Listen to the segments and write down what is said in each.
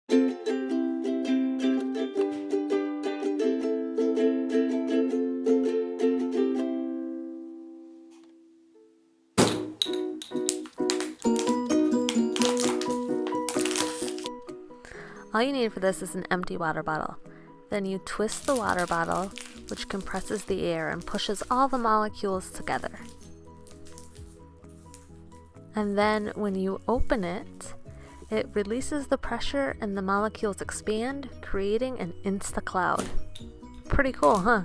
All you need for this is an empty water bottle. Then you twist the water bottle, which compresses the air and pushes all the molecules together. And then when you open it, it releases the pressure and the molecules expand, creating an Instacloud. Pretty cool, huh?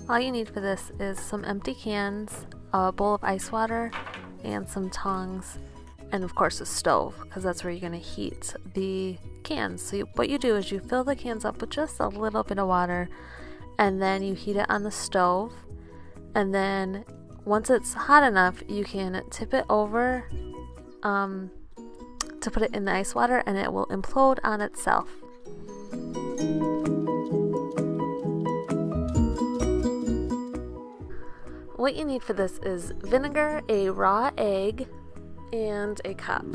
All you need for this is some empty cans, a bowl of ice water, and some tongs, and of course a stove, because that's where you're going to heat the cans. So what you do is you fill the cans up with just a little bit of water, and then you heat it on the stove, and then once it's hot enough, you can tip it over to put it in the ice water, and it will implode on itself. What you need for this is vinegar, a raw egg, and a cup.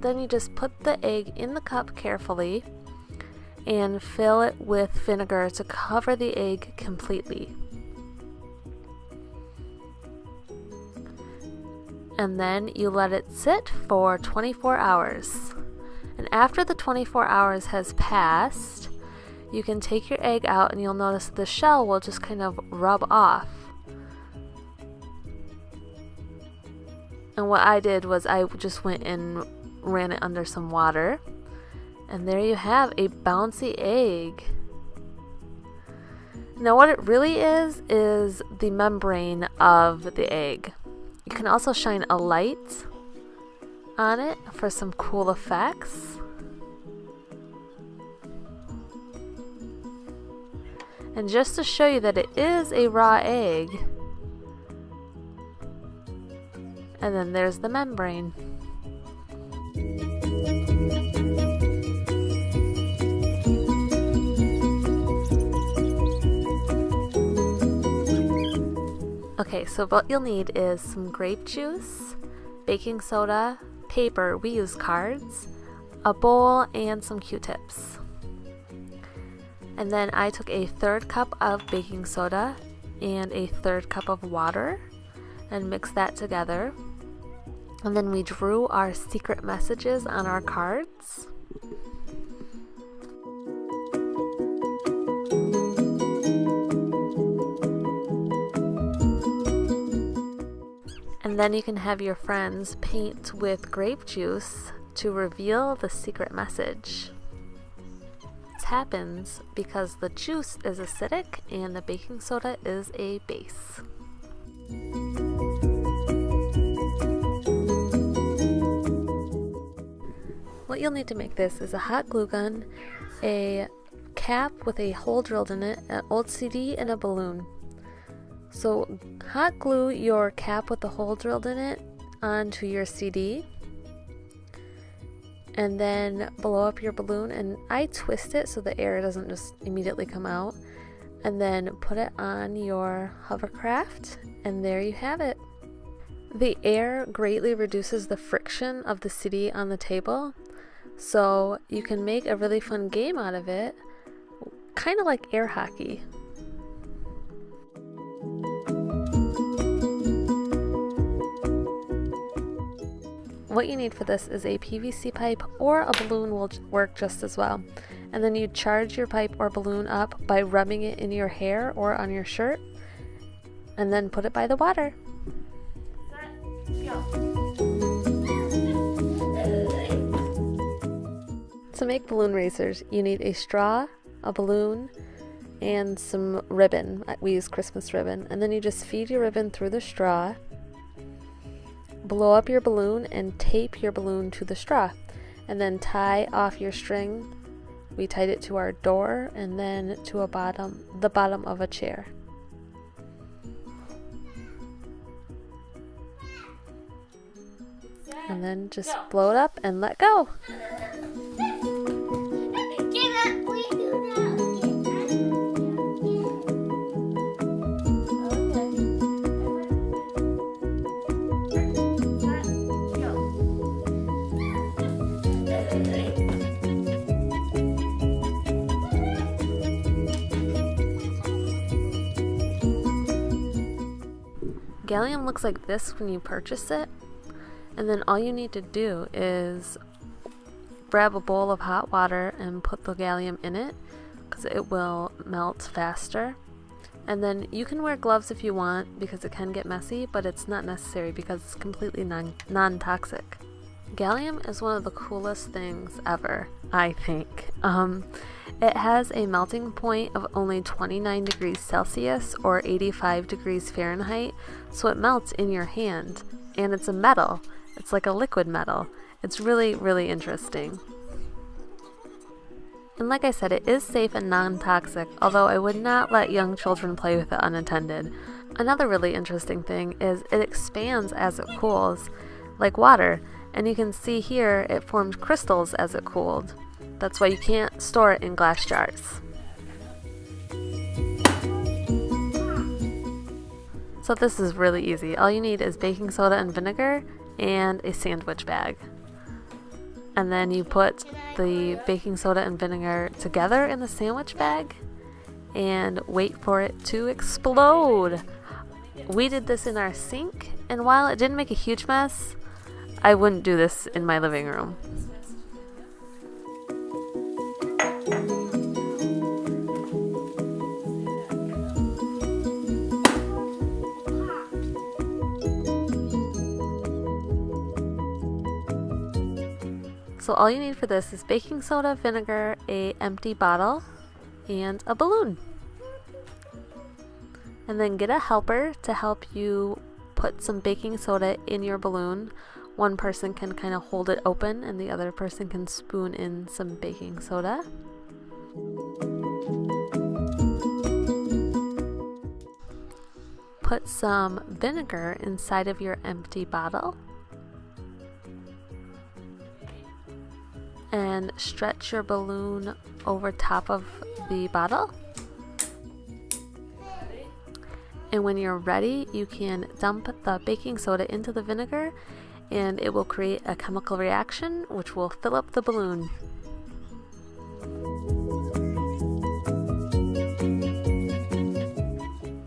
Then you just put the egg in the cup carefully and fill it with vinegar to cover the egg completely. And then you let it sit for 24 hours. And after the 24 hours has passed, you can take your egg out and you'll notice the shell will just kind of rub off. And what I did was I just went and ran it under some water. And there you have a bouncy egg. Now what it really is the membrane of the egg. You can also shine a light on it for some cool effects. And just to show you that it is a raw egg, and then there's the membrane. Okay, so what you'll need is some grape juice, baking soda, paper, we use cards, a bowl, and some Q-tips. And then I took a 1/3 cup of baking soda and a 1/3 cup of water and mixed that together. And then we drew our secret messages on our cards. And then you can have your friends paint with grape juice to reveal the secret message. This happens because the juice is acidic and the baking soda is a base. What you'll need to make this is a hot glue gun, a cap with a hole drilled in it, an old CD, and a balloon. So hot glue your cap with the hole drilled in it onto your CD, and then blow up your balloon, and I twist it so the air doesn't just immediately come out, and then put it on your hovercraft, and there you have it. The air greatly reduces the friction of the CD on the table, so you can make a really fun game out of it, kind of like air hockey. What you need for this is a PVC pipe, or a balloon will work just as well. And then you charge your pipe or balloon up by rubbing it in your hair or on your shirt, and then put it by the water. To make balloon racers, you need a straw, a balloon, and some ribbon. We use Christmas ribbon. And then you just feed your ribbon through the straw, blow up your balloon, and tape your balloon to the straw. And then tie off your string. We tied it to our door and then to the bottom of a chair. And then just blow it up and let go. Gallium looks like this when you purchase it, and then all you need to do is grab a bowl of hot water and put the gallium in it because it will melt faster. And then you can wear gloves if you want because it can get messy, but it's not necessary because it's completely non-toxic. Gallium is one of the coolest things ever, I think. It has a melting point of only 29 degrees Celsius or 85 degrees Fahrenheit, so it melts in your hand. And it's a metal. It's like a liquid metal. It's really, really interesting. And like I said, it is safe and non-toxic, although I would not let young children play with it unattended. Another really interesting thing is it expands as it cools, like water, and you can see here it formed crystals as it cooled. That's why you can't store it in glass jars. So this is really easy. All you need is baking soda and vinegar and a sandwich bag. And then you put the baking soda and vinegar together in the sandwich bag and wait for it to explode. We did this in our sink, and while it didn't make a huge mess, I wouldn't do this in my living room. So all you need for this is baking soda, vinegar, an empty bottle, and a balloon. And then get a helper to help you put some baking soda in your balloon. One person can kind of hold it open and the other person can spoon in some baking soda. Put some vinegar inside of your empty bottle. And stretch your balloon over top of the bottle. And when you're ready, you can dump the baking soda into the vinegar and it will create a chemical reaction which will fill up the balloon.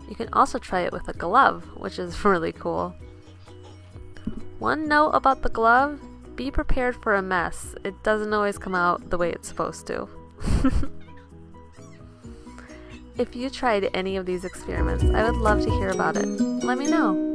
You can also try it with a glove, which is really cool. One note about the glove: be prepared for a mess. It doesn't always come out the way it's supposed to. If you tried any of these experiments, I would love to hear about it. Let me know.